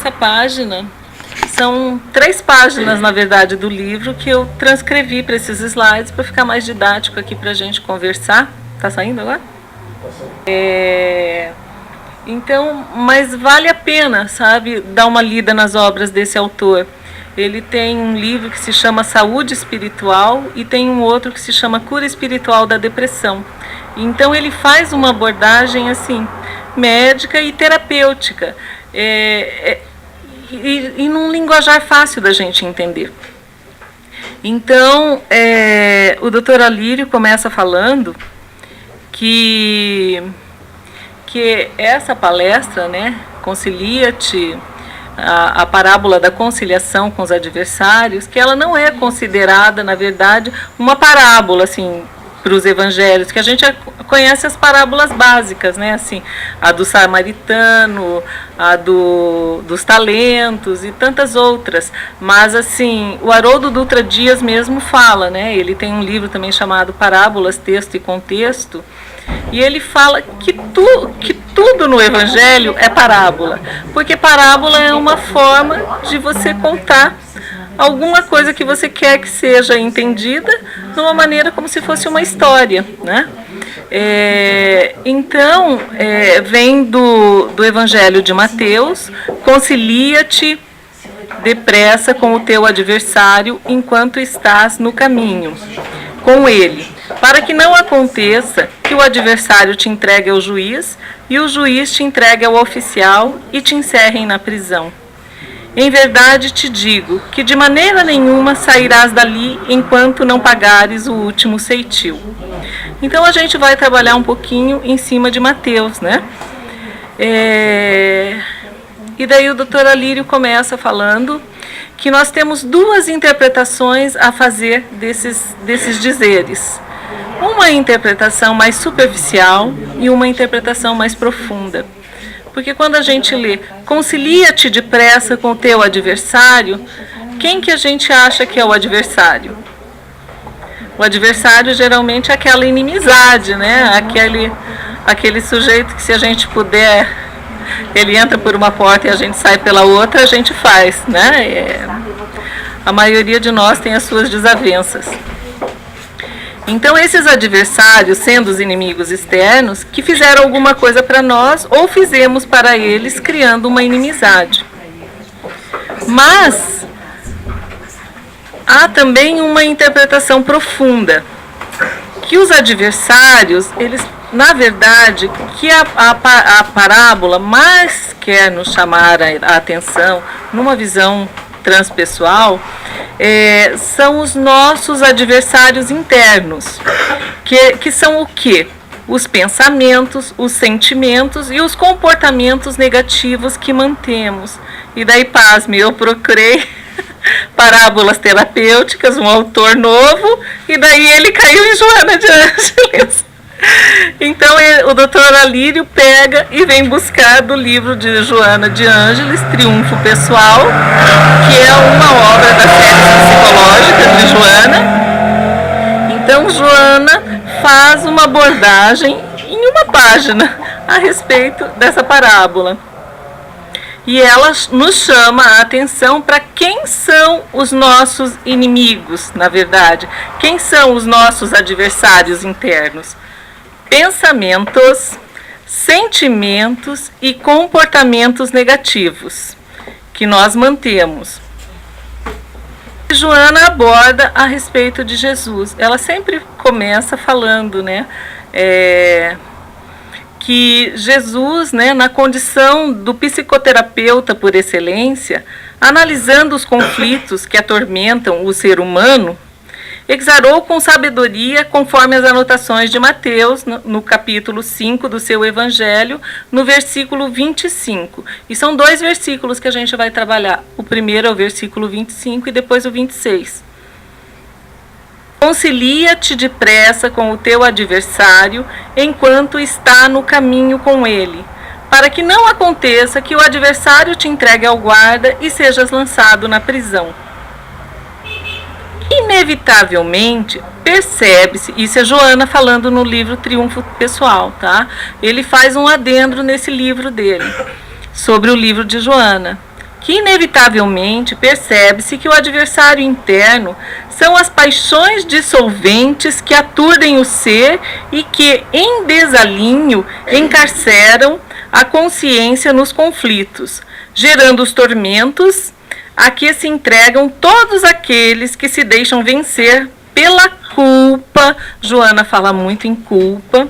essa página, são 3 páginas, na verdade, do livro que eu transcrevi para esses slides para ficar mais didático aqui para a gente conversar. Tá saindo agora? Então, mas vale a pena, sabe, dar uma lida nas obras desse autor. Ele tem um livro que se chama Saúde Espiritual e tem um outro que se chama Cura Espiritual da Depressão. Então ele faz uma abordagem assim, médica e terapêutica, e num linguajar fácil da gente entender. Então, o Dr. Alírio começa falando que essa palestra, né, Concilia-te, a parábola da conciliação com os adversários, que ela não é considerada, na verdade, uma parábola, assim, para os evangelhos, que a gente conhece as parábolas básicas, né, assim, a do samaritano, a dos talentos e tantas outras, mas assim, o Haroldo Dutra Dias mesmo fala, né, ele tem um livro também chamado Parábolas, Texto e Contexto, e ele fala que tudo no evangelho é parábola, porque parábola é uma forma de você contar alguma coisa que você quer que seja entendida de uma maneira como se fosse uma história, né? Então, vem do Evangelho de Mateus: concilia-te depressa com o teu adversário enquanto estás no caminho com ele, para que não aconteça que o adversário te entregue ao juiz e o juiz te entregue ao oficial e te encerrem na prisão. Em verdade te digo que de maneira nenhuma sairás dali enquanto não pagares o último ceitil. Então a gente vai trabalhar um pouquinho em cima de Mateus, né? E daí o Dr. Alírio começa falando que nós temos 2 interpretações a fazer desses dizeres. Uma interpretação mais superficial e uma interpretação mais profunda. Porque quando a gente lê, concilia-te depressa com o teu adversário, quem que a gente acha que é o adversário? O adversário geralmente é aquela inimizade, né? Aquele sujeito que, se a gente puder, ele entra por uma porta e a gente sai pela outra, a gente faz, né? A maioria de nós tem as suas desavenças. Então, esses adversários, sendo os inimigos externos, que fizeram alguma coisa para nós ou fizemos para eles, criando uma inimizade. Mas há também uma interpretação profunda, que os adversários, eles, na verdade, que a parábola mais quer nos chamar a atenção, numa visão transpessoal, são os nossos adversários internos, que são o quê? Os pensamentos, os sentimentos e os comportamentos negativos que mantemos. E daí, pasme, eu procurei parábolas terapêuticas, um autor novo, e daí ele caiu em Joana de Ângeles. Então o Dr. Alírio pega e vem buscar do livro de Joana de Ângeles, Triunfo Pessoal, que é uma obra da série psicológica de Joana. Então Joana faz uma abordagem em uma página a respeito dessa parábola. E ela nos chama a atenção para quem são os nossos inimigos, na verdade. Quem são os nossos adversários internos? Pensamentos, sentimentos e comportamentos negativos que nós mantemos. Joana aborda a respeito de Jesus. Ela sempre começa falando, né, que Jesus, né, na condição do psicoterapeuta por excelência, analisando os conflitos que atormentam o ser humano, exarou com sabedoria, conforme as anotações de Mateus, no capítulo 5 do seu Evangelho, no versículo 25. E são 2 versículos que a gente vai trabalhar. O primeiro é o versículo 25 e depois o 26. Concilia-te depressa com o teu adversário, enquanto está no caminho com ele, para que não aconteça que o adversário te entregue ao guarda e sejas lançado na prisão. Inevitavelmente, percebe-se, isso é Joana falando no livro Triunfo Pessoal, tá? Ele faz um adendo nesse livro dele, sobre o livro de Joana. que inevitavelmente percebe-se que o adversário interno são as paixões dissolventes que aturdem o ser e que, em desalinho, encarceram a consciência nos conflitos, gerando os tormentos a que se entregam todos aqueles que se deixam vencer pela culpa. Joana fala muito em culpa,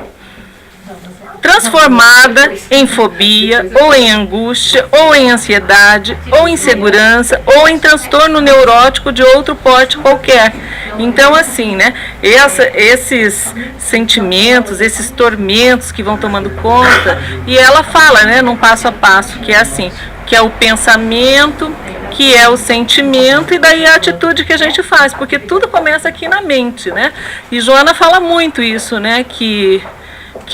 transformada em fobia, ou em angústia, ou em ansiedade, ou insegurança, ou em transtorno neurótico de outro porte qualquer. Então, assim, né, esses sentimentos, esses tormentos que vão tomando conta, e ela fala, né, num passo a passo, que é assim, que é o pensamento, que é o sentimento, e daí a atitude que a gente faz, porque tudo começa aqui na mente, né? E Joana fala muito isso, né, que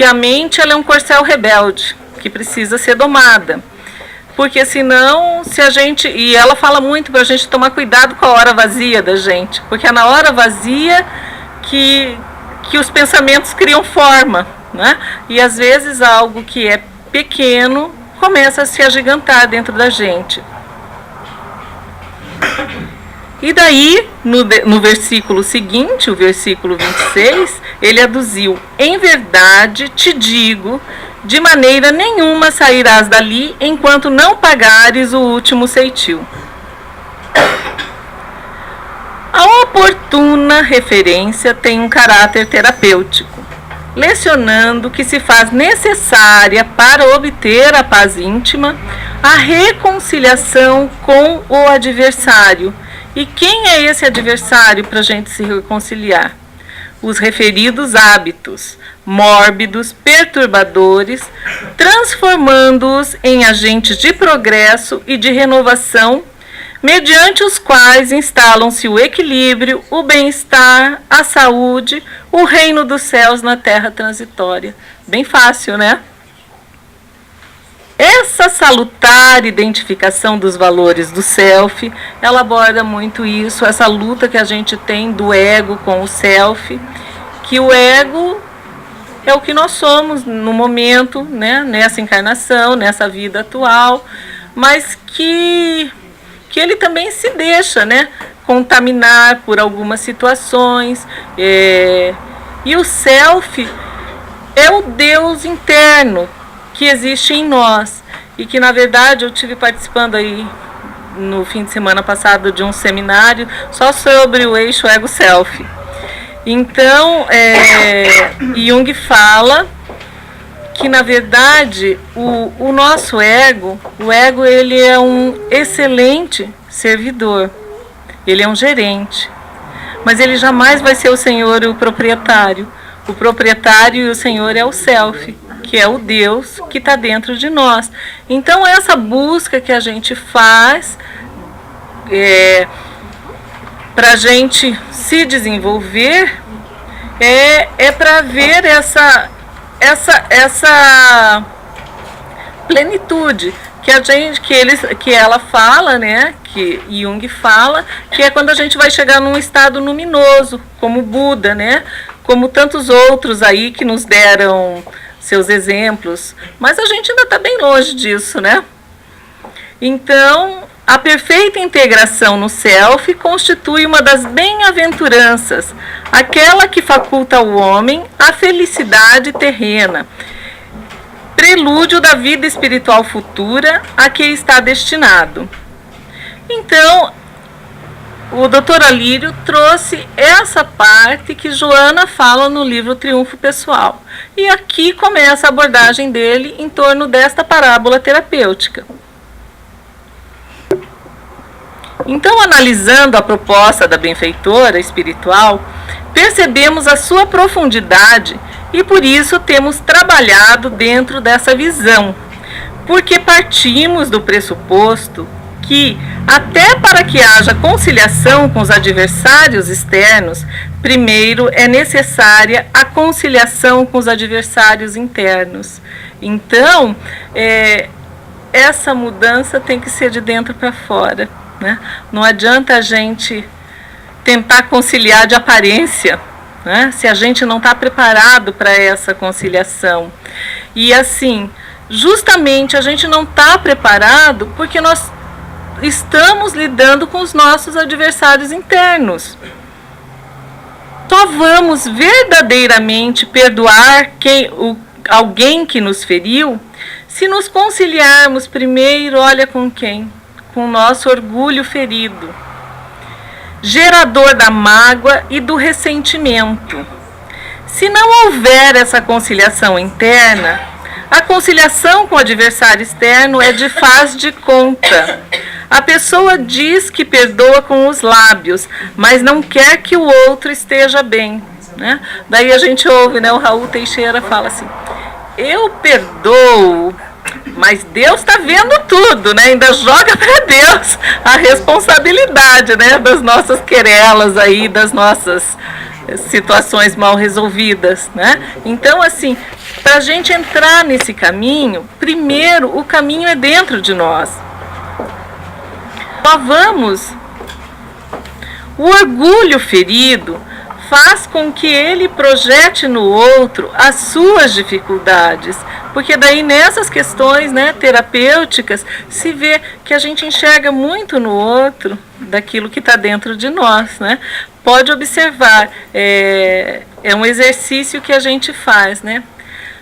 a mente ela é um corcel rebelde, que precisa ser domada. Porque senão, se a gente... E ela fala muito para a gente tomar cuidado com a hora vazia da gente, porque é na hora vazia que os pensamentos criam forma, né? E às vezes algo que é pequeno começa a se agigantar dentro da gente. E daí, no versículo seguinte, o versículo 26, ele aduziu: em verdade te digo, de maneira nenhuma sairás dali enquanto não pagares o último ceitil. A oportuna referência tem um caráter terapêutico, lecionando que se faz necessária para obter a paz íntima a reconciliação com o adversário. E quem é esse adversário para a gente se reconciliar? Os referidos hábitos mórbidos, perturbadores, transformando-os em agentes de progresso e de renovação, mediante os quais instalam-se o equilíbrio, o bem-estar, a saúde, o reino dos céus na terra transitória. Bem fácil, né? Essa salutar identificação dos valores do self, ela aborda muito isso, essa luta que a gente tem do ego com o self, que o ego é o que nós somos no momento, né, nessa encarnação, nessa vida atual, mas que ele também se deixa, né, contaminar por algumas situações, e o self é o Deus interno que existe em nós, e que na verdade eu tive participando aí no fim de semana passado de um seminário só sobre o eixo ego-self. Então, Jung fala que na verdade o nosso ego, ele é um excelente servidor, ele é um gerente, mas ele jamais vai ser o senhor e o proprietário. O proprietário e o senhor é o self, que é o Deus que está dentro de nós. Então, essa busca que a gente faz para a gente se desenvolver é para ver essa plenitude que ela fala, né? Que Jung fala, que é quando a gente vai chegar num estado luminoso, como Buda, né? Como tantos outros aí que nos deram seus exemplos, mas a gente ainda está bem longe disso, né? Então, a perfeita integração no self constitui uma das bem-aventuranças, aquela que faculta ao homem a felicidade terrena, prelúdio da vida espiritual futura a que está destinado. Então, o Dr. Alírio trouxe essa parte que Joana fala no livro Triunfo Pessoal. E aqui começa a abordagem dele em torno desta parábola terapêutica. Então, analisando a proposta da benfeitora espiritual, percebemos a sua profundidade e por isso temos trabalhado dentro dessa visão, porque partimos do pressuposto que, até para que haja conciliação com os adversários externos, primeiro é necessária a conciliação com os adversários internos. Então, essa mudança tem que ser de dentro para fora, né? Não adianta a gente tentar conciliar de aparência, né, se a gente não está preparado para essa conciliação. E assim, justamente a gente não está preparado porque nós estamos lidando com os nossos adversários internos. Só vamos verdadeiramente perdoar alguém que nos feriu se nos conciliarmos primeiro, olha com quem? Com o nosso orgulho ferido, gerador da mágoa e do ressentimento. Se não houver essa conciliação interna, a conciliação com o adversário externo é de faz de conta. A pessoa diz que perdoa com os lábios, mas não quer que o outro esteja bem, né? Daí a gente ouve, né, o Raul Teixeira fala assim: eu perdoo, mas Deus está vendo tudo, né? Ainda joga para Deus a responsabilidade, né, das nossas querelas aí, das nossas situações mal resolvidas, né? Então, assim, para a gente entrar nesse caminho, primeiro o caminho é dentro de nós. O orgulho ferido faz com que ele projete no outro as suas dificuldades, porque daí nessas questões, né, terapêuticas se vê que a gente enxerga muito no outro daquilo que está dentro de nós, né? Pode observar, é um exercício que a gente faz, né?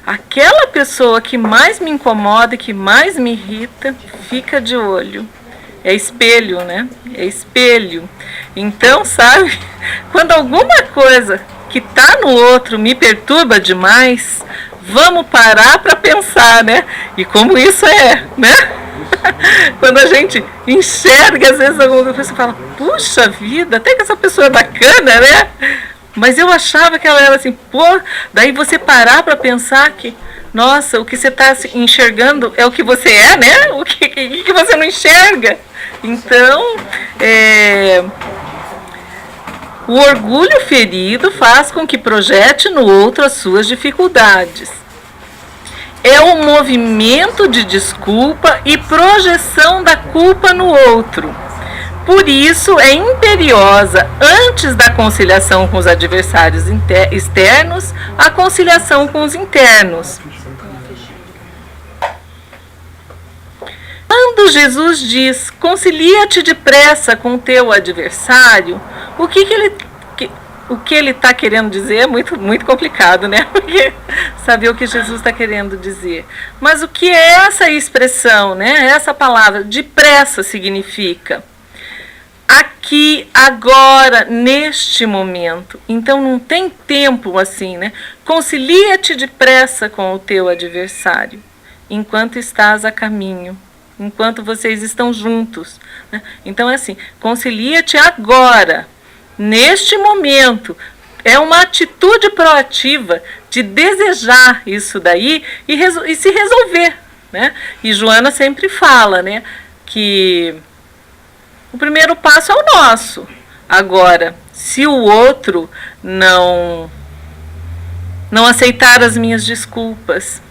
Aquela pessoa que mais me incomoda, que mais me irrita, fica de olho. É espelho, né? É espelho. Então, sabe, quando alguma coisa que está no outro me perturba demais, vamos parar para pensar, né? E como isso é, né? Quando a gente enxerga, às vezes alguma coisa, você fala, puxa vida, até que essa pessoa é bacana, né? Mas eu achava que ela era assim, pô, daí você parar para pensar que, nossa, o que você está enxergando é o que você é, né? O que você não enxerga. Então, o orgulho ferido faz com que projete no outro as suas dificuldades. É um movimento de desculpa e projeção da culpa no outro. Por isso, é imperiosa, antes da conciliação com os adversários externos, a conciliação com os internos. Quando Jesus diz, concilia-te depressa com o teu adversário, o que ele está querendo dizer é muito complicado, né? Porque saber o que Jesus está querendo dizer. Mas o que é essa expressão, né? Essa palavra, depressa, significa aqui, agora, neste momento. Então não tem tempo assim, né? Concilia-te depressa com o teu adversário, enquanto estás a caminho, enquanto vocês estão juntos, né? Então é assim, concilia-te agora, neste momento. É uma atitude proativa de desejar isso daí e se resolver, né? E Joana sempre fala, né, que o primeiro passo é o nosso. Agora, se o outro não aceitar as minhas desculpas,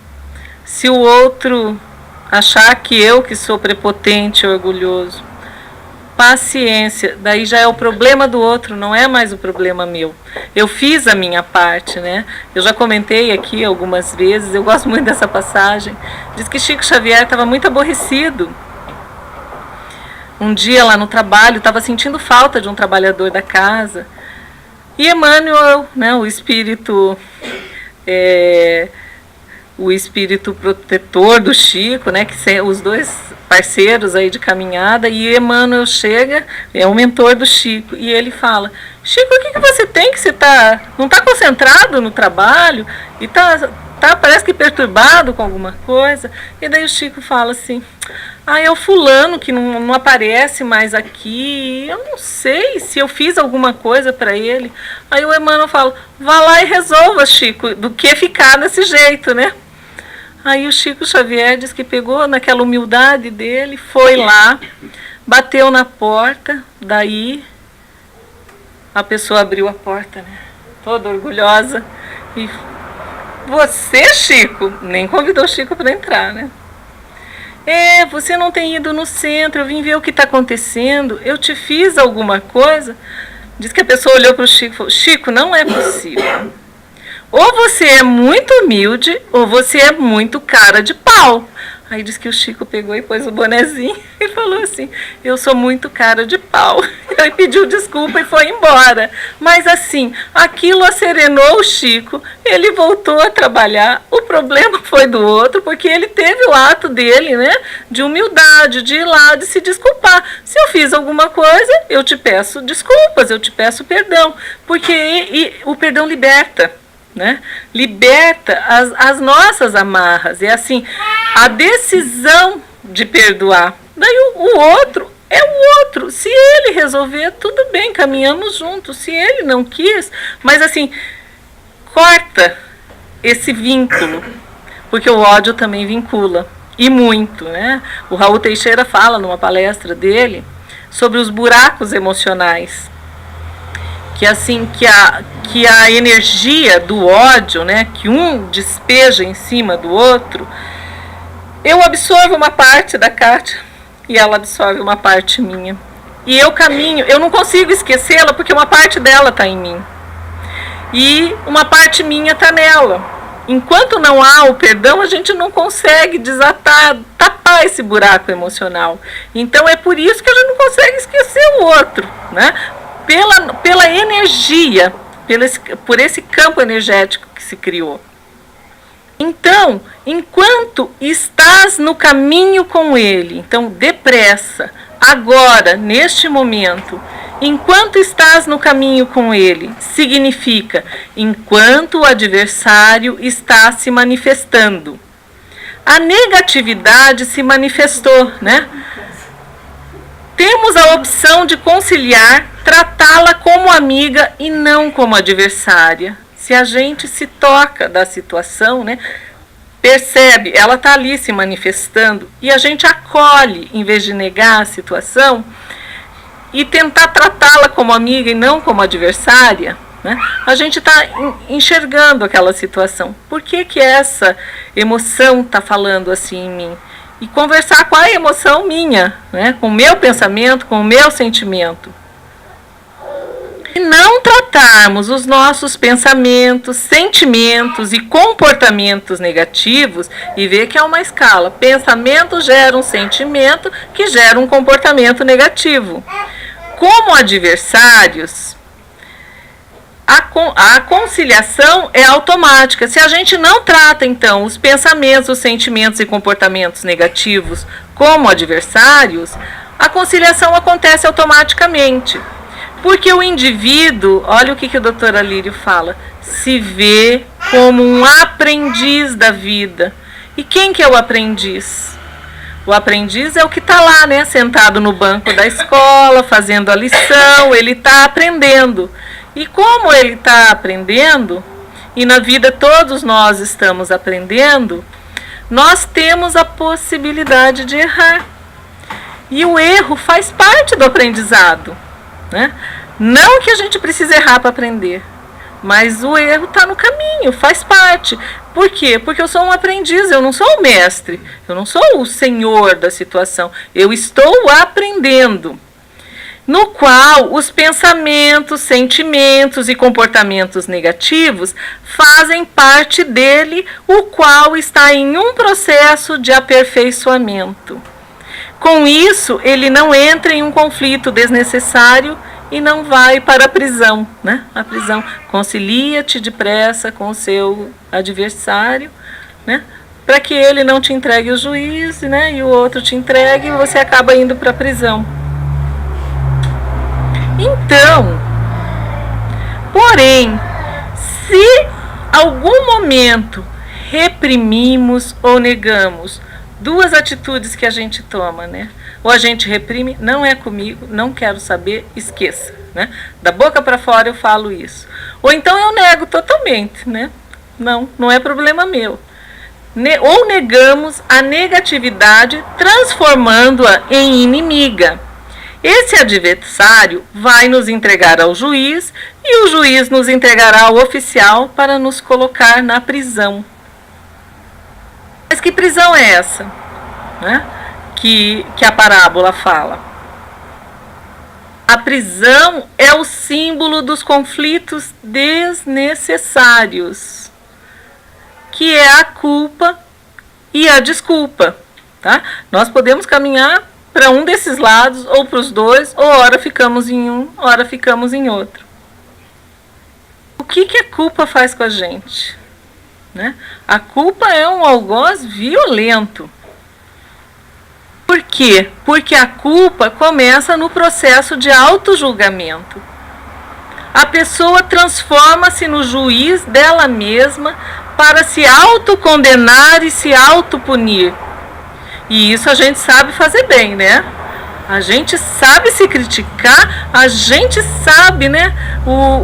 se o outro achar que eu que sou prepotente, orgulhoso, paciência, daí já é o problema do outro, não é mais o problema meu. Eu fiz a minha parte, né? Eu já comentei aqui algumas vezes, eu gosto muito dessa passagem. Diz que Chico Xavier estava muito aborrecido. Um dia lá no trabalho, estava sentindo falta de um trabalhador da casa. E Emmanuel, né, o espírito protetor do Chico, né, que os dois parceiros aí de caminhada, e Emmanuel chega, é o mentor do Chico, e ele fala, Chico, o que você tem, que você não está concentrado no trabalho, e parece que perturbado com alguma coisa? E daí o Chico fala assim, é o fulano que não aparece mais aqui, eu não sei se eu fiz alguma coisa para ele. Aí o Emmanuel fala, vá lá e resolva, Chico, do que ficar desse jeito, né? Aí o Chico Xavier diz que pegou naquela humildade dele, foi lá, bateu na porta, daí a pessoa abriu a porta, né, toda orgulhosa, e você, Chico, nem convidou o Chico para entrar, né? Você não tem ido no centro, eu vim ver o que está acontecendo, eu te fiz alguma coisa? Diz que a pessoa olhou para o Chico e falou, Chico, não é possível. Ou você é muito humilde, ou você é muito cara de pau. Aí diz que o Chico pegou e pôs o bonezinho e falou assim: eu sou muito cara de pau. Ele pediu desculpa e foi embora. Mas assim, aquilo acerenou o Chico, ele voltou a trabalhar. O problema foi do outro, porque ele teve o ato dele, né, de humildade, de ir lá, de se desculpar. Se eu fiz alguma coisa, eu te peço desculpas, eu te peço perdão. Porque o perdão liberta. Né? Liberta as nossas amarras. É assim, a decisão de perdoar. Daí o outro é o outro. Se ele resolver, tudo bem, caminhamos juntos. Se ele não quis, mas assim, corta esse vínculo, porque o ódio também vincula, e muito, né? O Raul Teixeira fala numa palestra dele sobre os buracos emocionais, que assim, que a energia do ódio, né, que um despeja em cima do outro, eu absorvo uma parte da Kátia e ela absorve uma parte minha. E eu caminho, eu não consigo esquecê-la porque uma parte dela está em mim. E uma parte minha está nela. Enquanto não há o perdão, a gente não consegue desatar, tapar esse buraco emocional. Então é por isso que a gente não consegue esquecer o outro, né? Pela energia, por esse campo energético que se criou. Então, enquanto estás no caminho com ele, então depressa, agora, neste momento, enquanto estás no caminho com ele, significa enquanto o adversário está se manifestando. A negatividade se manifestou, né? Temos a opção de conciliar, tratá-la como amiga e não como adversária. Se a gente se toca da situação, né, percebe, ela está ali se manifestando, e a gente acolhe, em vez de negar a situação, e tentar tratá-la como amiga e não como adversária, né, a gente está enxergando aquela situação. Por que essa emoção está falando assim em mim? E conversar com a emoção minha, né? Com o meu pensamento, com o meu sentimento. E não tratarmos os nossos pensamentos, sentimentos e comportamentos negativos e ver que é uma escala. Pensamento gera um sentimento que gera um comportamento negativo. Como adversários, a conciliação é automática. Se a gente não trata, então, os pensamentos, os sentimentos e comportamentos negativos como adversários, a conciliação acontece automaticamente. Porque o indivíduo, olha o que o Dr. Alírio fala, se vê como um aprendiz da vida. E quem que é o aprendiz? O aprendiz é o que está lá, né, sentado no banco da escola, fazendo a lição, ele está aprendendo. E como ele está aprendendo, e na vida todos nós estamos aprendendo, nós temos a possibilidade de errar. E o erro faz parte do aprendizado, né? Não que a gente precise errar para aprender, mas o erro está no caminho, faz parte. Por quê? Porque eu sou um aprendiz, eu não sou o mestre, eu não sou o senhor da situação, eu estou aprendendo. No qual os pensamentos, sentimentos e comportamentos negativos fazem parte dele, o qual está em um processo de aperfeiçoamento. Com isso, ele não entra em um conflito desnecessário e não vai para a prisão, né? A prisão. Concilia-te depressa com o seu adversário, né? Para que ele não te entregue o juiz, né? E o outro te entregue e você acaba indo para a prisão. Então, porém, se algum momento reprimimos ou negamos, duas atitudes que a gente toma, né? Ou a gente reprime, não é comigo, não quero saber, esqueça, né? Da boca para fora eu falo isso. Ou então eu nego totalmente, né? Não é problema meu. Ou negamos a negatividade, transformando-a em inimiga. Esse adversário vai nos entregar ao juiz e o juiz nos entregará ao oficial para nos colocar na prisão. Mas que prisão é essa, né? Que a parábola fala? A prisão é o símbolo dos conflitos desnecessários, que é a culpa e a desculpa. tá? Nós podemos caminhar para um desses lados, ou para os dois, ou ora ficamos em um, ora ficamos em outro. O que a culpa faz com a gente? Né? A culpa é um algoz violento. Por quê? Porque a culpa começa no processo de autojulgamento. A pessoa transforma-se no juiz dela mesma para se autocondenar e se autopunir. E isso a gente sabe fazer bem, né? A gente sabe se criticar, a gente sabe, né?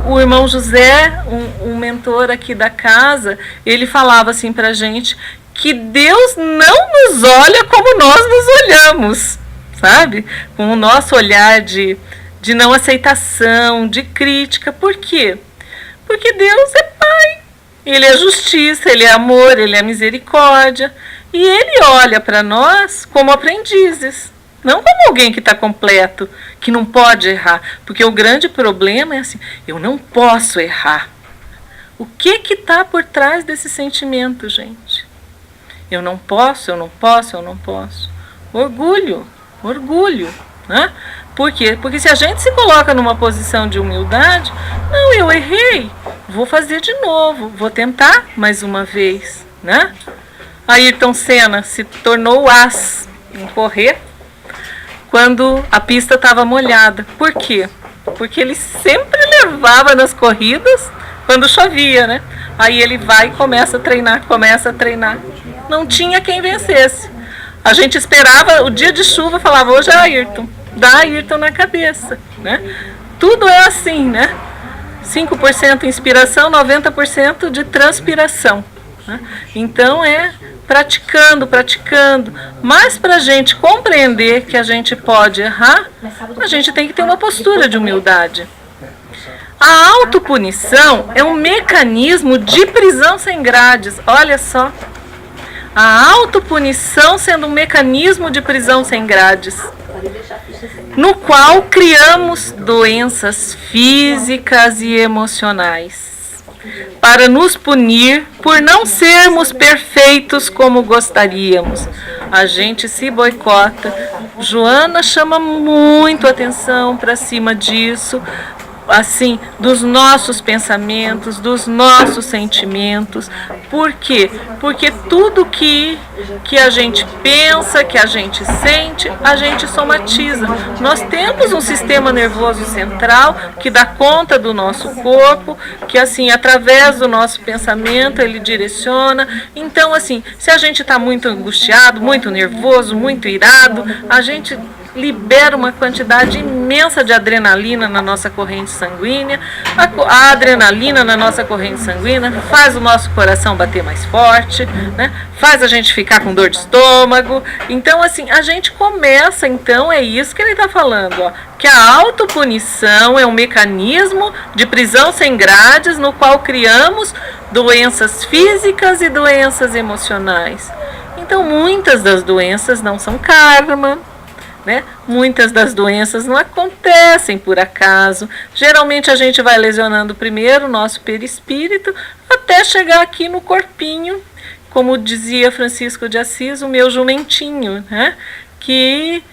O irmão José, um mentor aqui da casa, ele falava assim pra gente que Deus não nos olha como nós nos olhamos, sabe? Com o nosso olhar de não aceitação, de crítica. Por quê? Porque Deus é Pai. Ele é justiça, Ele é amor, Ele é misericórdia. E Ele olha para nós como aprendizes, não como alguém que está completo, que não pode errar. Porque o grande problema é assim, eu não posso errar. O que está por trás desse sentimento, gente? Eu não posso, eu não posso, eu não posso. Orgulho, né? Por quê? Porque se a gente se coloca numa posição de humildade, não, eu errei, vou fazer de novo, vou tentar mais uma vez, né? Ayrton Senna se tornou o as em correr quando a pista estava molhada. Por quê? Porque ele sempre levava nas corridas quando chovia, né? Aí ele vai e começa a treinar. Não tinha quem vencesse. A gente esperava o dia de chuva, falava, hoje é Ayrton. Dá Ayrton na cabeça, né? Tudo é assim, né? 5% inspiração, 90% de transpiração, né? Então é praticando. Mas para a gente compreender que a gente pode errar, a gente tem que ter uma postura de humildade. A autopunição é um mecanismo de prisão sem grades. Olha só. A autopunição sendo um mecanismo de prisão sem grades, no qual criamos doenças físicas e emocionais, para nos punir por não sermos perfeitos como gostaríamos. A gente se boicota. Joana chama muito atenção para cima disso, assim, dos nossos pensamentos, dos nossos sentimentos. Por quê? Porque tudo que a gente pensa, que a gente sente, a gente somatiza. Nós temos um sistema nervoso central que dá conta do nosso corpo, que assim, através do nosso pensamento, ele direciona. Então, assim, se a gente está muito angustiado, muito nervoso, muito irado, a gente libera uma quantidade imensa de adrenalina na nossa corrente sanguínea. A adrenalina na nossa corrente sanguínea faz o nosso coração bater mais forte, né? Faz a gente ficar com dor de estômago. Então, assim, a gente começa, então, é isso que ele está falando, ó, que a autopunição é um mecanismo de prisão sem grades no qual criamos doenças físicas e doenças emocionais. Então, muitas das doenças não são karma, né? Muitas das doenças não acontecem por acaso. Geralmente a gente vai lesionando primeiro o nosso perispírito até chegar aqui no corpinho, como dizia Francisco de Assis, o meu jumentinho, né? Que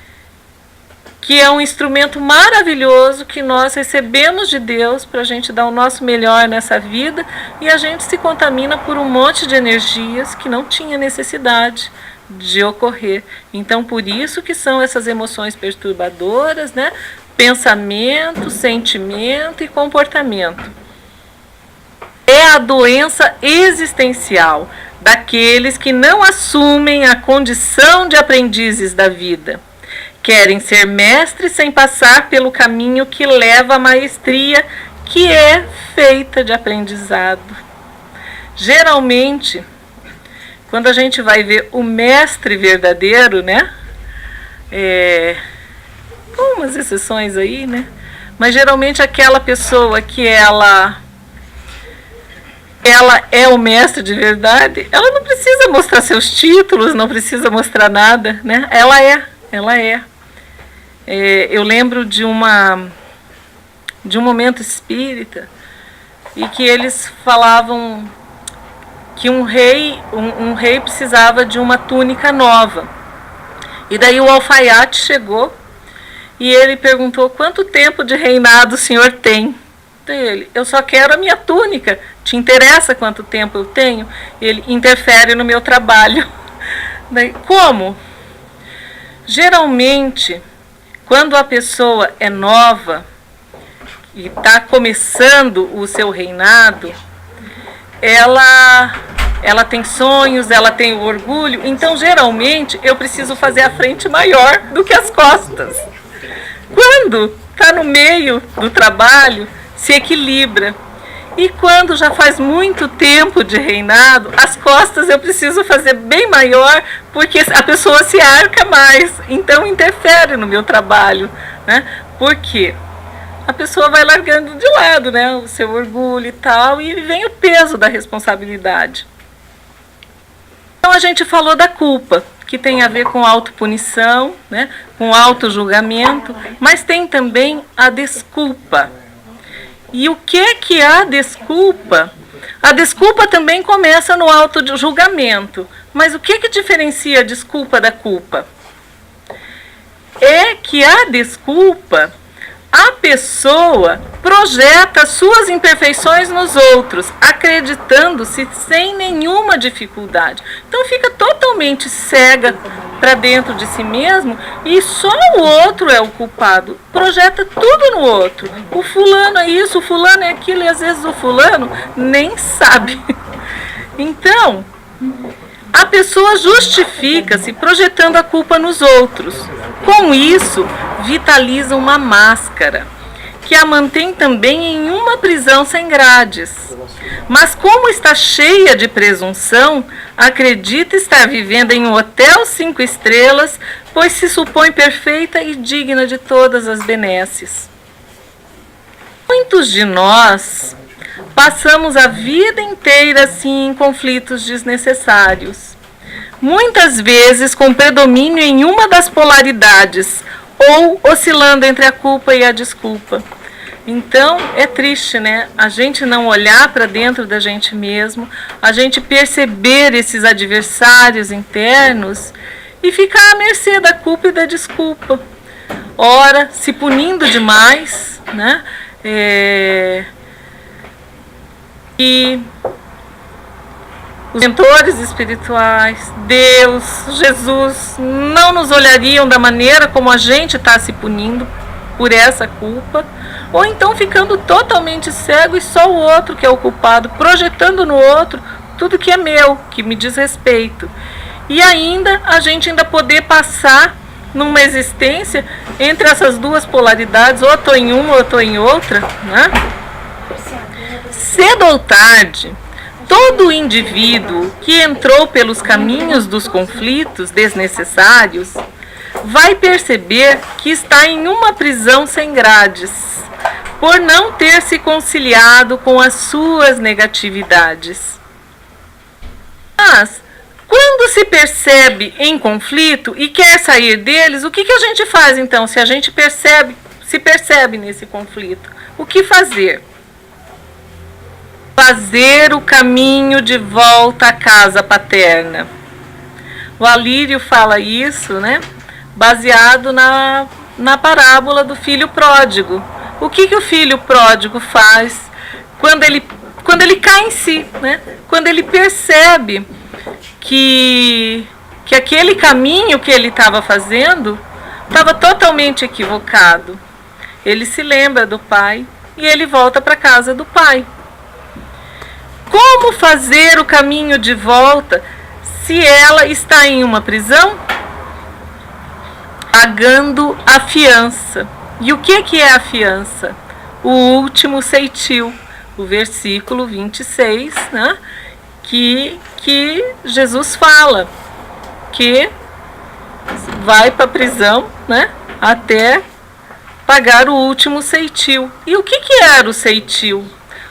é um instrumento maravilhoso que nós recebemos de Deus para a gente dar o nosso melhor nessa vida, e a gente se contamina por um monte de energias que não tinha necessidade de ocorrer. Então, por isso que são essas emoções perturbadoras, né? Pensamento, sentimento e comportamento. É a doença existencial daqueles que não assumem a condição de aprendizes da vida. Querem ser mestres sem passar pelo caminho que leva à maestria, que é feita de aprendizado. Geralmente, quando a gente vai ver o mestre verdadeiro, né? Com umas exceções aí, né? Mas geralmente aquela pessoa que ela é o mestre de verdade, ela não precisa mostrar seus títulos, não precisa mostrar nada, né? Ela é. Eu lembro de um momento espírita e que eles falavam que um rei precisava de uma túnica nova. E daí o alfaiate chegou e ele perguntou: quanto tempo de reinado o senhor tem? Ele: eu só quero a minha túnica. Te interessa quanto tempo eu tenho? Ele: interfere no meu trabalho. Daí, como? Geralmente, quando a pessoa é nova e está começando o seu reinado, ela tem sonhos, ela tem o orgulho. Então, geralmente, eu preciso fazer a frente maior do que as costas. Quando está no meio do trabalho, se equilibra. E quando já faz muito tempo de reinado, as costas eu preciso fazer bem maior, porque a pessoa se arca mais, então interfere no meu trabalho, né? Por quê? A pessoa vai largando de lado, né, o seu orgulho e tal, e vem o peso da responsabilidade. Então a gente falou da culpa, que tem a ver com autopunição, né, com autojulgamento, mas tem também a desculpa. E o que é a desculpa? A desculpa também começa no autojulgamento. Mas o que diferencia a desculpa da culpa? É que a desculpa, a pessoa projeta suas imperfeições nos outros, acreditando-se sem nenhuma dificuldade. Então fica totalmente cega para dentro de si mesmo e só o outro é o culpado. Projeta tudo no outro. O fulano é isso, o fulano é aquilo, e às vezes o fulano nem sabe. Então, a pessoa justifica-se projetando a culpa nos outros. Com isso, vitaliza uma máscara, que a mantém também em uma prisão sem grades. Mas como está cheia de presunção, acredita estar vivendo em um hotel 5 estrelas, pois se supõe perfeita e digna de todas as benesses. Muitos de nós passamos a vida inteira assim em conflitos desnecessários. Muitas vezes com predomínio em uma das polaridades, ou oscilando entre a culpa e a desculpa. Então, é triste, né? A gente não olhar para dentro da gente mesmo, a gente perceber esses adversários internos e ficar à mercê da culpa e da desculpa. Ora, se punindo demais, né? E os mentores espirituais, Deus, Jesus, não nos olhariam da maneira como a gente está se punindo por essa culpa, ou então ficando totalmente cego e só o outro que é o culpado, projetando no outro tudo que é meu, que me diz respeito. E ainda a gente ainda poder passar numa existência entre essas duas polaridades, ou estou em uma ou estou em outra, né? Cedo ou tarde, todo indivíduo que entrou pelos caminhos dos conflitos desnecessários vai perceber que está em uma prisão sem grades, por não ter se conciliado com as suas negatividades. Mas, quando se percebe em conflito e quer sair deles, o que a gente faz então, se a gente se percebe nesse conflito? O que fazer? Fazer o caminho de volta à casa paterna. O Alírio fala isso, né? Baseado na parábola do filho pródigo. O que o filho pródigo faz quando ele cai em si, né? Quando ele percebe que aquele caminho que ele estava fazendo estava totalmente equivocado. Ele se lembra do pai e ele volta para a casa do pai. Como fazer o caminho de volta se ela está em uma prisão? Pagando a fiança. E o que é a fiança? O último ceitil, o versículo 26, né? Que Jesus fala que vai para a prisão, né? Até pagar o último ceitil. E o que era o ceitil?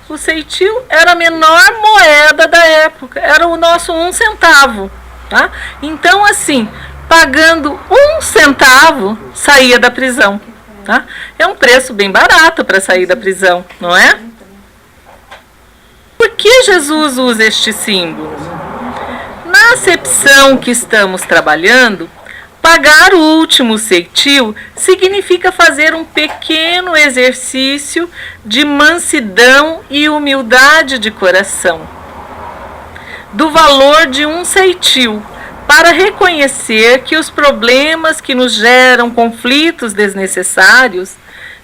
O ceitil era a menor moeda da época, era o nosso 1 centavo. Tá? Então, assim, pagando 1 centavo, saía da prisão. Tá? É um preço bem barato para sair da prisão, não é? Por que Jesus usa este símbolo? Na acepção que estamos trabalhando, Pagar o último ceitil significa fazer um pequeno exercício de mansidão e humildade de coração, do valor de um ceitil, para reconhecer que os problemas que nos geram conflitos desnecessários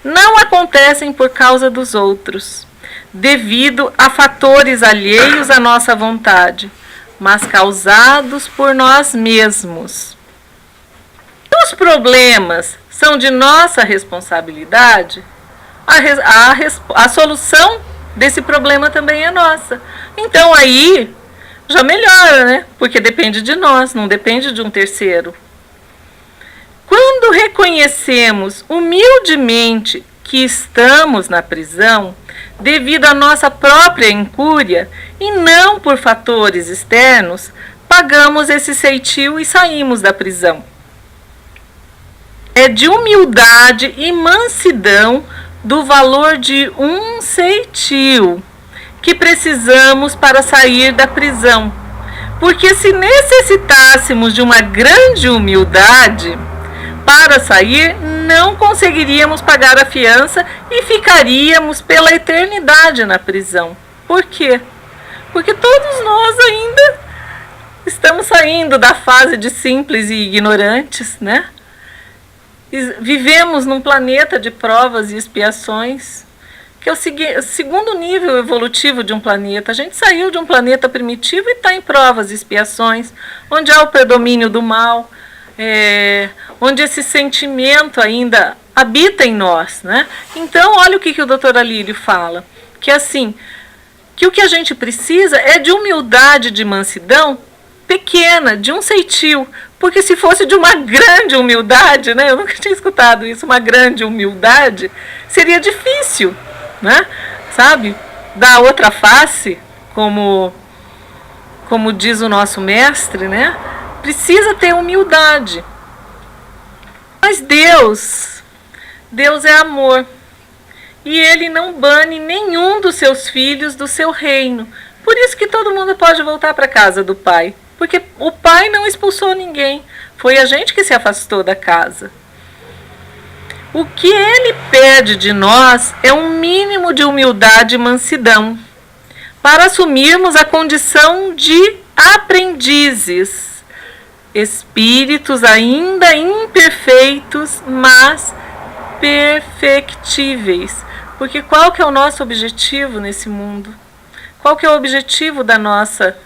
não acontecem por causa dos outros, devido a fatores alheios à nossa vontade, mas causados por nós mesmos. Os problemas são de nossa responsabilidade, a solução desse problema também é nossa. Então aí já melhora, né? Porque depende de nós, não depende de um terceiro. Quando reconhecemos humildemente que estamos na prisão devido à nossa própria incúria e não por fatores externos, pagamos esse ceitil e saímos da prisão. É de humildade e mansidão do valor de um ceitil que precisamos para sair da prisão. Porque se necessitássemos de uma grande humildade para sair, não conseguiríamos pagar a fiança e ficaríamos pela eternidade na prisão. Por quê? Porque todos nós ainda estamos saindo da fase de simples e ignorantes, né? Vivemos num planeta de provas e expiações, que é o segundo nível evolutivo de um planeta. A gente saiu de um planeta primitivo e está em provas e expiações, onde há o predomínio do mal, onde esse sentimento ainda habita em nós, né? Então, olha o que o Dr. Alírio fala, que assim, que o que a gente precisa é de humildade, de mansidão pequena, de um ceitil, porque se fosse de uma grande humildade, né, eu nunca tinha escutado isso, uma grande humildade, seria difícil, né, sabe, dar outra face, como diz o nosso mestre, né, precisa ter humildade. Mas Deus é amor, e Ele não bane nenhum dos seus filhos do seu reino, por isso que todo mundo pode voltar para a casa do Pai. Porque o Pai não expulsou ninguém. Foi a gente que se afastou da casa. O que Ele pede de nós é um mínimo de humildade e mansidão, para assumirmos a condição de aprendizes, espíritos ainda imperfeitos, mas perfectíveis. Porque qual que é o nosso objetivo nesse mundo? Qual que é o objetivo da nossa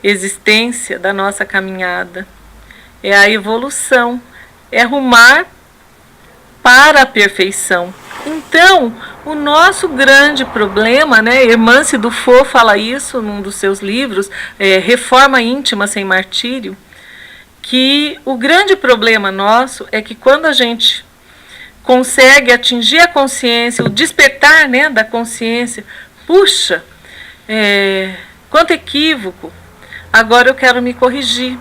existência, da nossa caminhada? É a evolução, é rumar para a perfeição. Então, o nosso grande problema, né, Hermance Dufour fala isso num dos seus livros, Reforma Íntima Sem Martírio, que o grande problema nosso é que quando a gente consegue atingir a consciência, o despertar, né, da consciência, puxa, quanto equívoco, agora eu quero me corrigir.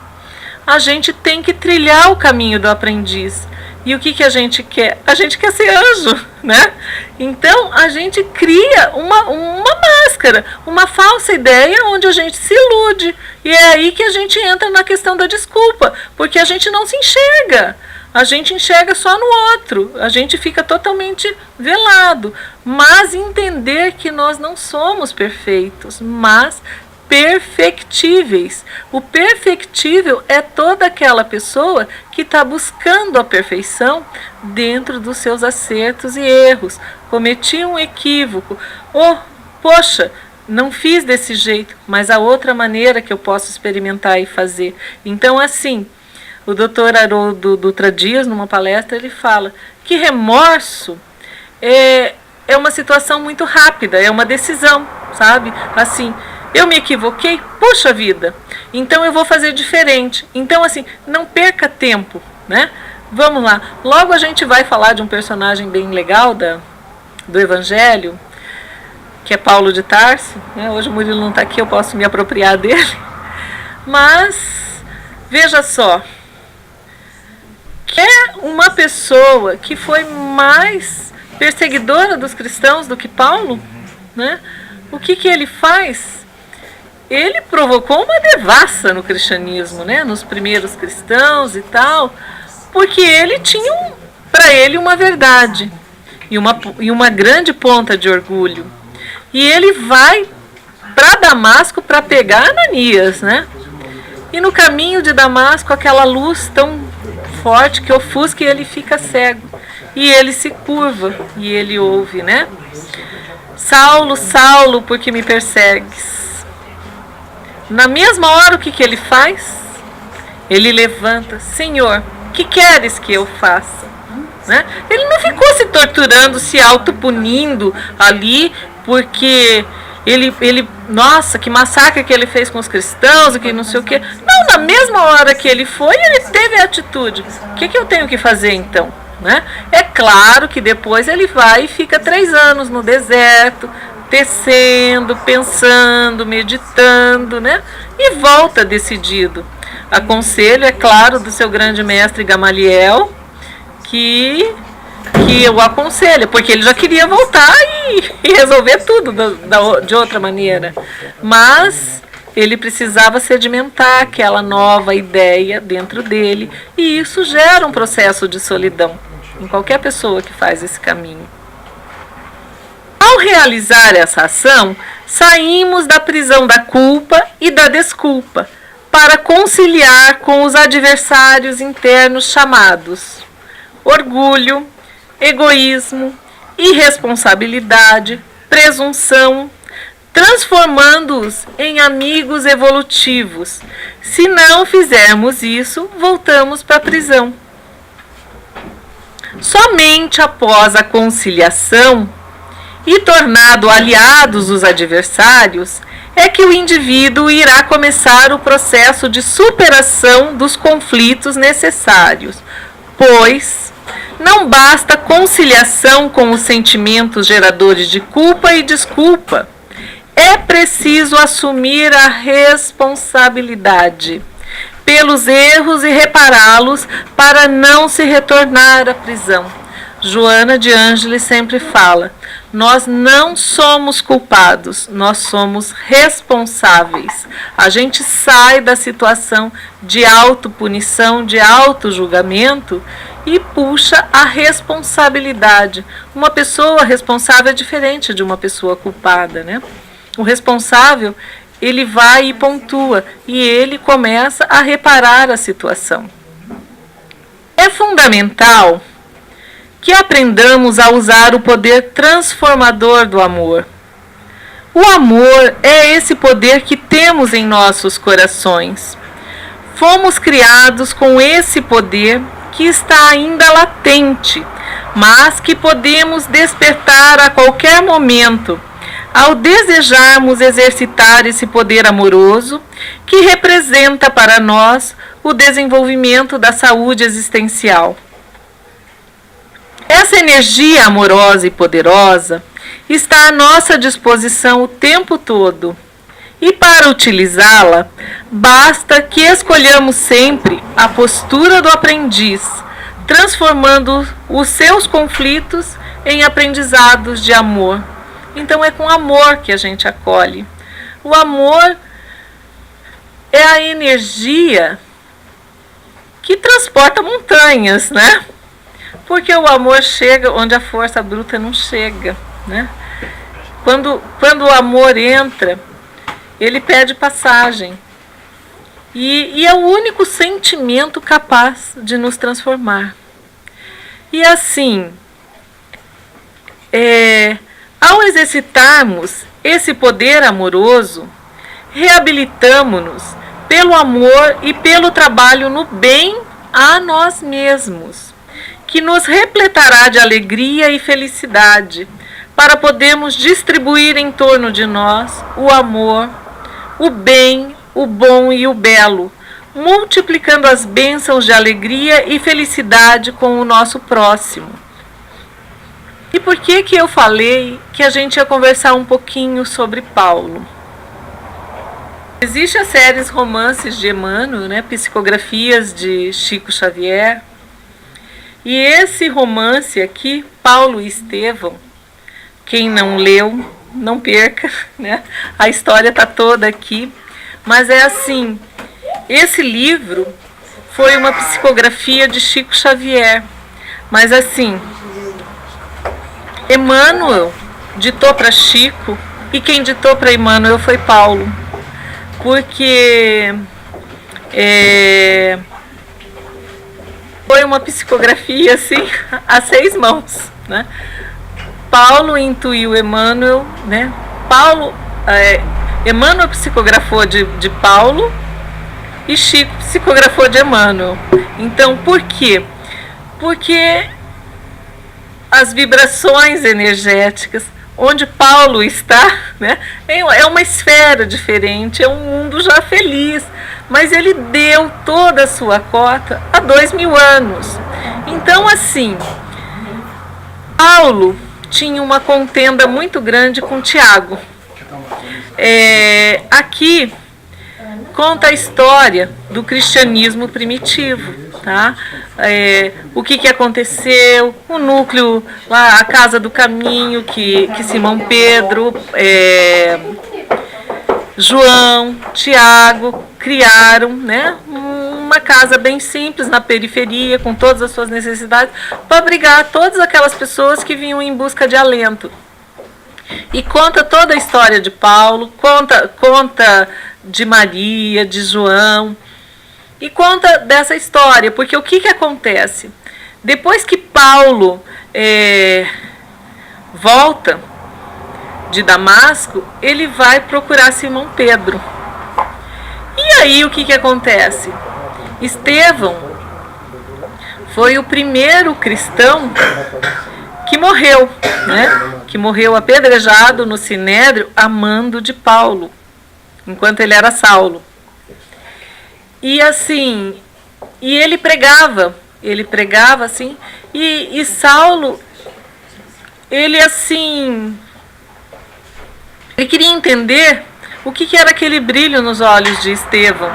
A gente tem que trilhar o caminho do aprendiz. E o que a gente quer? A gente quer ser anjo, né? Então, a gente cria uma máscara, uma falsa ideia onde a gente se ilude. E é aí que a gente entra na questão da desculpa, porque a gente não se enxerga. A gente enxerga só no outro, a gente fica totalmente velado. Mas entender que nós não somos perfeitos, mas perfectíveis. O perfectível é toda aquela pessoa que está buscando a perfeição dentro dos seus acertos e erros. Cometi um equívoco. Poxa, não fiz desse jeito, mas há outra maneira que eu posso experimentar e fazer. Então, assim, o Dr. Haroldo Dutra Dias, numa palestra, ele fala que remorso é uma situação muito rápida, é uma decisão, sabe? Assim, eu me equivoquei, puxa vida, então eu vou fazer diferente. Então, assim, não perca tempo, né? Vamos lá, logo a gente vai falar de um personagem bem legal do Evangelho, que é Paulo de Tarso, né? Hoje o Murilo não está aqui, eu posso me apropriar dele. Mas, veja só, que é uma pessoa que foi mais perseguidora dos cristãos do que Paulo, né? O que ele faz? Ele provocou uma devassa no cristianismo, né? Nos primeiros cristãos e tal, porque ele tinha para ele uma verdade e uma grande ponta de orgulho. E ele vai para Damasco para pegar Ananias, né? E no caminho de Damasco, aquela luz tão forte que ofusca e ele fica cego. E ele se curva e ele ouve, né? Saulo, Saulo, por que me persegues? Na mesma hora, o que ele faz? Ele levanta: Senhor, o que queres que eu faça? Né? Ele não ficou se torturando, se autopunindo ali, porque nossa, que massacre que ele fez com os cristãos, que não sei o quê. Não, na mesma hora que ele foi, ele teve a atitude. O que eu tenho que fazer então? Né? É claro que depois ele vai e fica 3 anos no deserto, tecendo, pensando, meditando, né? E volta decidido. Aconselho, é claro, do seu grande mestre Gamaliel, que o aconselha, porque ele já queria voltar e resolver tudo de outra maneira. Mas ele precisava sedimentar aquela nova ideia dentro dele, e isso gera um processo de solidão em qualquer pessoa que faz esse caminho. Ao realizar essa ação, saímos da prisão da culpa e da desculpa para conciliar com os adversários internos chamados orgulho, egoísmo, irresponsabilidade, presunção, transformando-os em amigos evolutivos. Se não fizermos isso, voltamos para a prisão. Somente após a conciliação e tornado aliados os adversários, é que o indivíduo irá começar o processo de superação dos conflitos necessários, pois não basta conciliação com os sentimentos geradores de culpa e desculpa. É preciso assumir a responsabilidade pelos erros e repará-los para não se retornar à prisão. Joana de Ângeles sempre fala: nós não somos culpados, nós somos responsáveis. A gente sai da situação de autopunição, de autojulgamento e puxa a responsabilidade. Uma pessoa responsável é diferente de uma pessoa culpada, né? O responsável, ele vai e pontua, e ele começa a reparar a situação. É fundamental que aprendamos a usar o poder transformador do amor. O amor é esse poder que temos em nossos corações. Fomos criados com esse poder que está ainda latente, mas que podemos despertar a qualquer momento, ao desejarmos exercitar esse poder amoroso, que representa para nós o desenvolvimento da saúde existencial. Essa energia amorosa e poderosa está à nossa disposição o tempo todo. E para utilizá-la, basta que escolhamos sempre a postura do aprendiz, transformando os seus conflitos em aprendizados de amor. Então é com amor que a gente acolhe. O amor é a energia que transporta montanhas, né? Porque o amor chega onde a força bruta não chega, né? Quando o amor entra, ele pede passagem. E é o único sentimento capaz de nos transformar. E assim, ao exercitarmos esse poder amoroso, reabilitamo-nos pelo amor e pelo trabalho no bem a nós mesmos, que nos repletará de alegria e felicidade, para podermos distribuir em torno de nós o amor, o bem, o bom e o belo, multiplicando as bênçãos de alegria e felicidade com o nosso próximo. E por que eu falei que a gente ia conversar um pouquinho sobre Paulo? Existe a série Romances de Emmanuel, né, psicografias de Chico Xavier. E esse romance aqui, Paulo e Estevão, quem não leu, não perca, né? A história está toda aqui. Mas é assim, esse livro foi uma psicografia de Chico Xavier. Mas assim, Emmanuel ditou para Chico e quem ditou para Emmanuel foi Paulo. Porque foi uma psicografia assim, a 6 mãos, né? Paulo intuiu Emmanuel, né? Emmanuel psicografou de Paulo e Chico psicografou de Emmanuel. Então, por quê? Porque as vibrações energéticas, onde Paulo está, né, é uma esfera diferente, é um mundo já feliz, mas ele deu toda a sua cota há 2000 anos. Então, assim, Paulo tinha uma contenda muito grande com Tiago. Aqui conta a história do cristianismo primitivo, tá? O que aconteceu, o núcleo lá, a Casa do Caminho, que Simão Pedro, João, Tiago criaram, né? Uma casa bem simples na periferia, com todas as suas necessidades, para abrigar todas aquelas pessoas que vinham em busca de alento. E conta toda a história de Paulo, conta de Maria, de João, e conta dessa história, porque o que acontece? Depois que Paulo volta de Damasco, ele vai procurar Simão Pedro. E aí o que acontece? Estevão foi o primeiro cristão que morreu, né? Que morreu apedrejado no Sinédrio a mando de Paulo, enquanto ele era Saulo. E assim, ele pregava assim, e Saulo, ele queria entender o que era aquele brilho nos olhos de Estevão,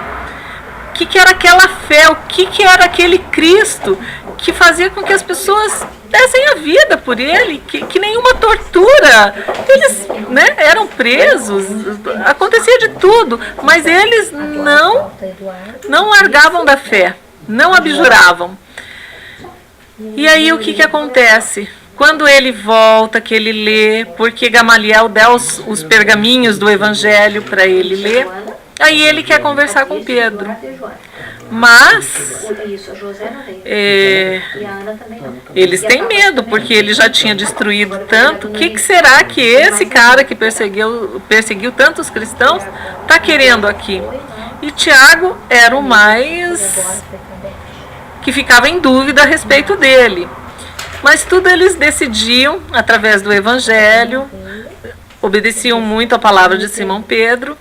o que era aquela fé, o que era aquele Cristo que fazia com que as pessoas dessem a vida por ele, que nenhuma tortura, eles, né, eram presos, acontecia de tudo, mas eles não largavam da fé, não abjuravam. E aí o que acontece? Quando ele volta, que ele lê, porque Gamaliel dá os pergaminhos do Evangelho para ele ler, aí ele quer conversar com Pedro. Mas eles têm medo, porque ele já tinha destruído tanto. O que será que esse cara que perseguiu tantos cristãos está querendo aqui? E Tiago era o mais que ficava em dúvida a respeito dele. Mas tudo eles decidiam através do Evangelho, obedeciam muito a palavra de Simão Pedro,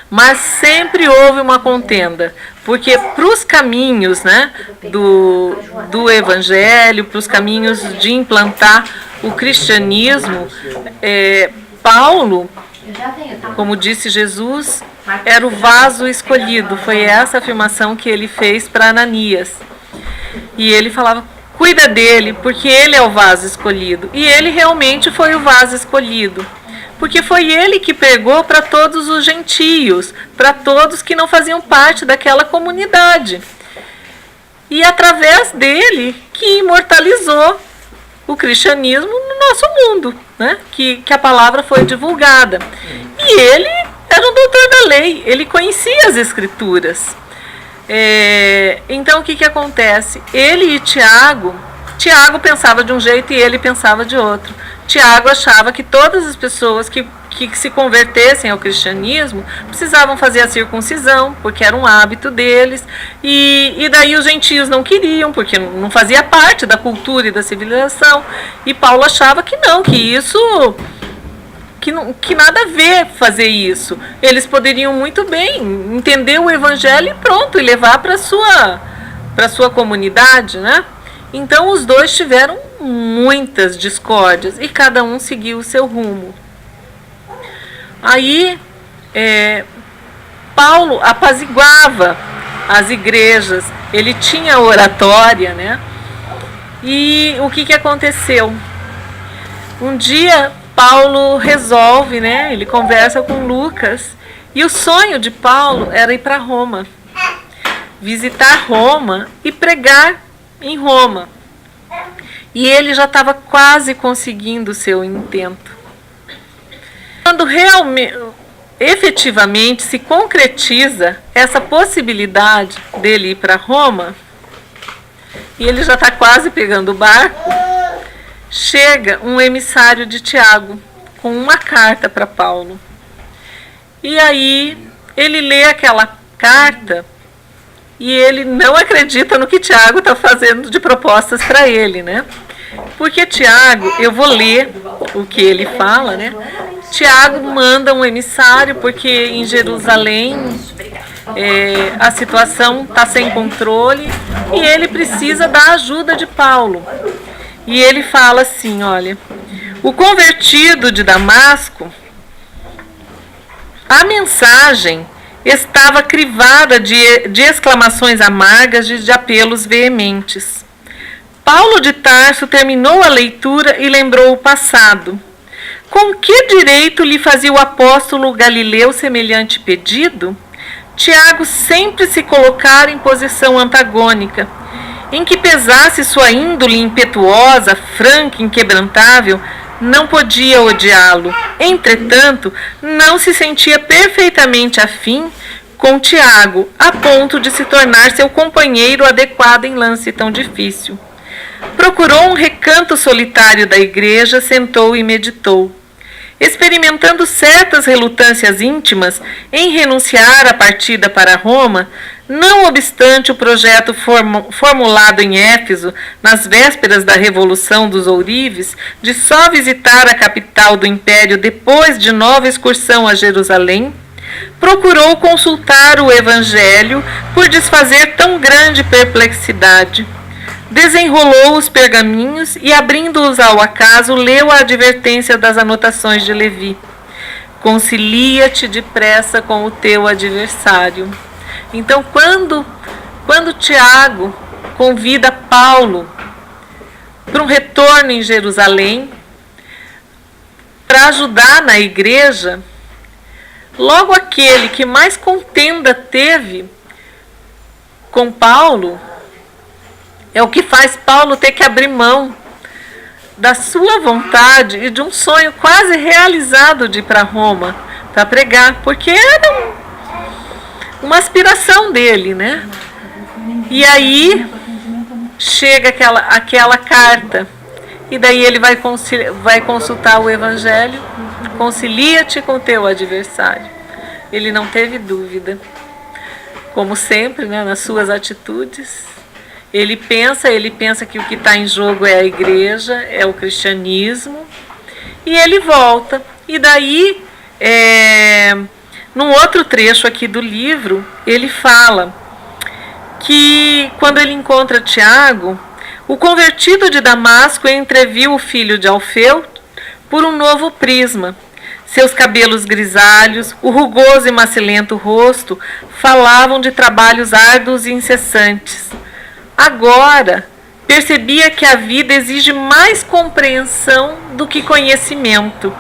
mas sempre houve uma contenda, porque para os caminhos, né, do Evangelho, para os caminhos de implantar o cristianismo, Paulo, como disse Jesus, era o vaso escolhido. Foi essa afirmação que ele fez para Ananias. E ele falava: cuida dele, porque ele é o vaso escolhido. E ele realmente foi o vaso escolhido, porque foi ele que pregou para todos os gentios, para todos que não faziam parte daquela comunidade. E através dele que imortalizou o cristianismo no nosso mundo, né? Que a palavra foi divulgada. E ele era um doutor da lei, ele conhecia as escrituras. Então o que acontece? Ele e Tiago pensava de um jeito e ele pensava de outro. Tiago achava que todas as pessoas que se convertessem ao cristianismo precisavam fazer a circuncisão, porque era um hábito deles, e daí os gentios não queriam, porque não fazia parte da cultura e da civilização. E Paulo achava que não, que nada a ver fazer isso. Eles poderiam muito bem entender o Evangelho e pronto, e levar para sua comunidade, né? Então os dois tiveram muitas discórdias e cada um seguiu o seu rumo. Aí Paulo apaziguava as igrejas, ele tinha oratória, né? E o que aconteceu? Um dia Paulo resolve, né? Ele conversa com Lucas, e o sonho de Paulo era ir para Roma. visitar Roma e pregar em Roma. E ele já estava quase conseguindo o seu intento. Quando realmente, efetivamente se concretiza essa possibilidade dele ir para Roma, e ele já está quase pegando o barco, chega um emissário de Tiago com uma carta para Paulo. E aí ele lê aquela carta e ele não acredita no que Tiago está fazendo de propostas para ele, né? Porque Tiago, eu vou ler o que ele fala, né? Tiago manda um emissário porque em Jerusalém a situação está sem controle e ele precisa da ajuda de Paulo. E ele fala assim, olha, o convertido de Damasco, a mensagem estava crivada de exclamações amargas e de apelos veementes. Paulo de Tarso terminou a leitura e lembrou o passado. Com que direito lhe fazia o apóstolo Galileu semelhante pedido? Tiago sempre se colocara em posição antagônica, em que pesasse sua índole impetuosa, franca, inquebrantável, não podia odiá-lo. Entretanto, não se sentia perfeitamente afim com Tiago, a ponto de se tornar seu companheiro adequado em lance tão difícil. Procurou um recanto solitário da igreja, sentou e meditou. Experimentando certas relutâncias íntimas em renunciar à partida para Roma, não obstante o projeto formulado em Éfeso, nas vésperas da Revolução dos Ourives, de só visitar a capital do Império depois de nova excursão a Jerusalém, procurou consultar o Evangelho por desfazer tão grande perplexidade. Desenrolou os pergaminhos e, abrindo-os ao acaso, leu a advertência das anotações de Levi. Concilia-te depressa com o teu adversário. Então, quando Tiago convida Paulo para um retorno em Jerusalém, para ajudar na igreja, logo aquele que mais contenda teve com Paulo é o que faz Paulo ter que abrir mão da sua vontade e de um sonho quase realizado de ir para Roma para pregar, porque era uma aspiração dele, né? E aí chega aquela carta, e daí ele vai consultar o Evangelho, concilia-te com teu adversário. Ele não teve dúvida, como sempre, né, nas suas atitudes. Ele pensa que o que está em jogo é a igreja, é o cristianismo, e ele volta. E daí, num outro trecho aqui do livro, ele fala que quando ele encontra Tiago, o convertido de Damasco entreviu o filho de Alfeu por um novo prisma. Seus cabelos grisalhos, o rugoso e macilento rosto falavam de trabalhos árduos e incessantes. Agora, percebia que a vida exige mais compreensão do que conhecimento.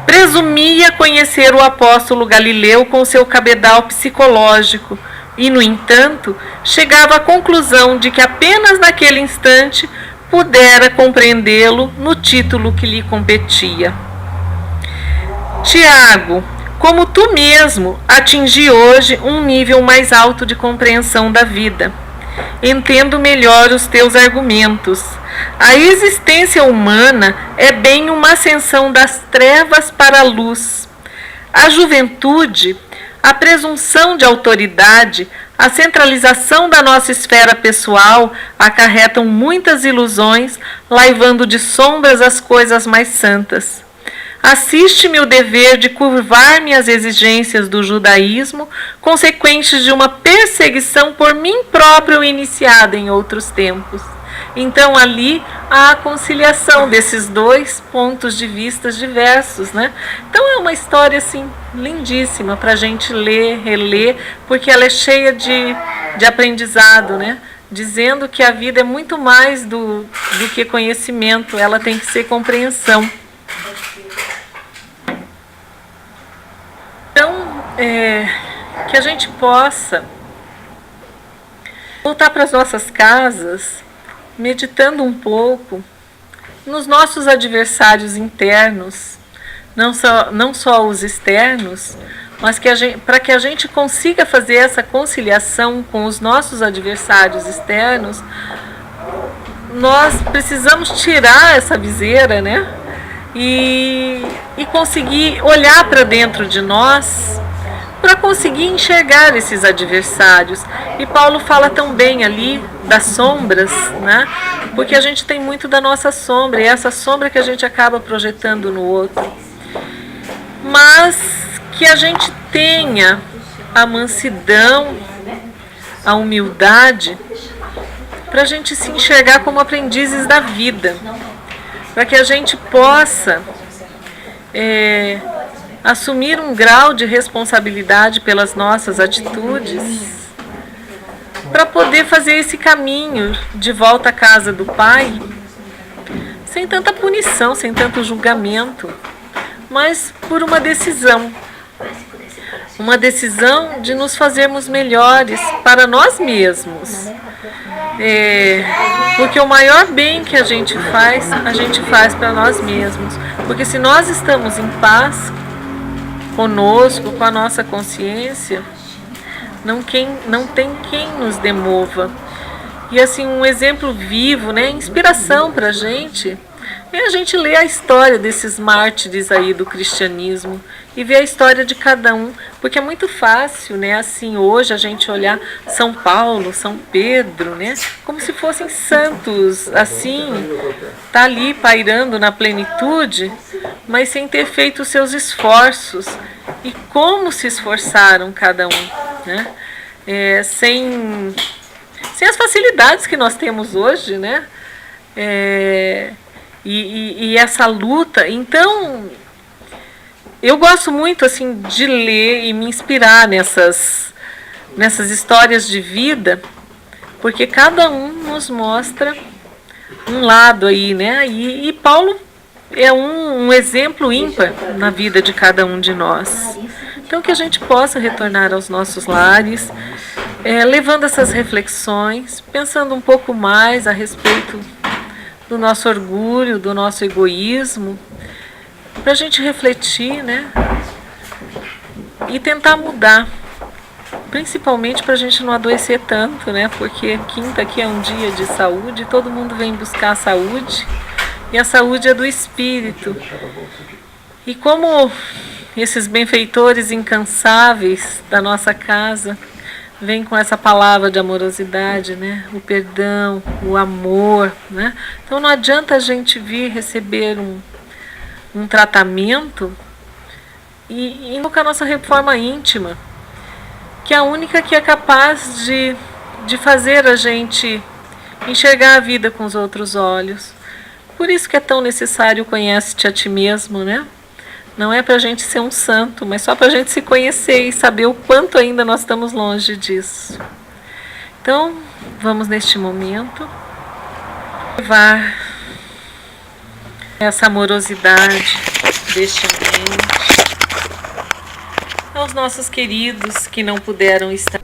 Presumia conhecer o apóstolo Galileu com seu cabedal psicológico e, no entanto, chegava à conclusão de que apenas naquele instante pudera compreendê-lo no título que lhe competia. Tiago, como tu mesmo, atingi hoje um nível mais alto de compreensão da vida. Entendo melhor os teus argumentos. A existência humana é bem uma ascensão das trevas para a luz. A juventude, a presunção de autoridade, a centralização da nossa esfera pessoal acarretam muitas ilusões, laivando de sombras as coisas mais santas. Assiste-me o dever de curvar-me às exigências do judaísmo, consequentes de uma perseguição por mim próprio iniciada em outros tempos. Então ali há a conciliação desses dois pontos de vista diversos, né? Então é uma história assim lindíssima para a gente ler, reler, porque ela é cheia de aprendizado, né? Dizendo que a vida é muito mais do que conhecimento, ela tem que ser compreensão. Então, que a gente possa voltar para as nossas casas, meditando um pouco nos nossos adversários internos, não só os externos, mas para que a gente consiga fazer essa conciliação com os nossos adversários externos, nós precisamos tirar essa viseira, né? E conseguir olhar para dentro de nós para conseguir enxergar esses adversários. E Paulo fala tão bem ali das sombras, né? Porque a gente tem muito da nossa sombra, e é essa sombra que a gente acaba projetando no outro. Mas que a gente tenha a mansidão, a humildade, para a gente se enxergar como aprendizes da vida, para que a gente possa assumir um grau de responsabilidade pelas nossas atitudes, para poder fazer esse caminho de volta à casa do Pai, sem tanta punição, sem tanto julgamento, mas por uma decisão de nos fazermos melhores para nós mesmos. Porque o maior bem que a gente faz para nós mesmos. Porque se nós estamos em paz conosco, com a nossa consciência, não tem quem nos demova. E assim, um exemplo vivo, né, inspiração para a gente ler a história desses mártires aí do cristianismo e ver a história de cada um, porque é muito fácil, né, assim, hoje a gente olhar São Paulo, São Pedro, né, como se fossem santos, assim, tá ali pairando na plenitude, mas sem ter feito os seus esforços. E como se esforçaram cada um, né, sem as facilidades que nós temos hoje, né, e essa luta. Então, eu gosto muito assim de ler e me inspirar nessas histórias de vida, porque cada um nos mostra um lado aí, né? E Paulo é um exemplo ímpar na vida de cada um de nós. Então, que a gente possa retornar aos nossos lares, levando essas reflexões, pensando um pouco mais a respeito do nosso orgulho, do nosso egoísmo, para a gente refletir, né? E tentar mudar, principalmente para a gente não adoecer tanto, né? Porque quinta aqui é um dia de saúde, todo mundo vem buscar a saúde, e a saúde é do espírito. E como esses benfeitores incansáveis da nossa casa vem com essa palavra de amorosidade, né? O perdão, o amor, né? Então não adianta a gente vir receber um tratamento e invocar a nossa reforma íntima, que é a única que é capaz de fazer a gente enxergar a vida com os outros olhos. Por isso que é tão necessário conhece-te a ti mesmo, né? Não é para a gente ser um santo, mas só para a gente se conhecer e saber o quanto ainda nós estamos longe disso. Então, vamos neste momento levar essa amorosidade deste ambiente aos nossos queridos que não puderam estar.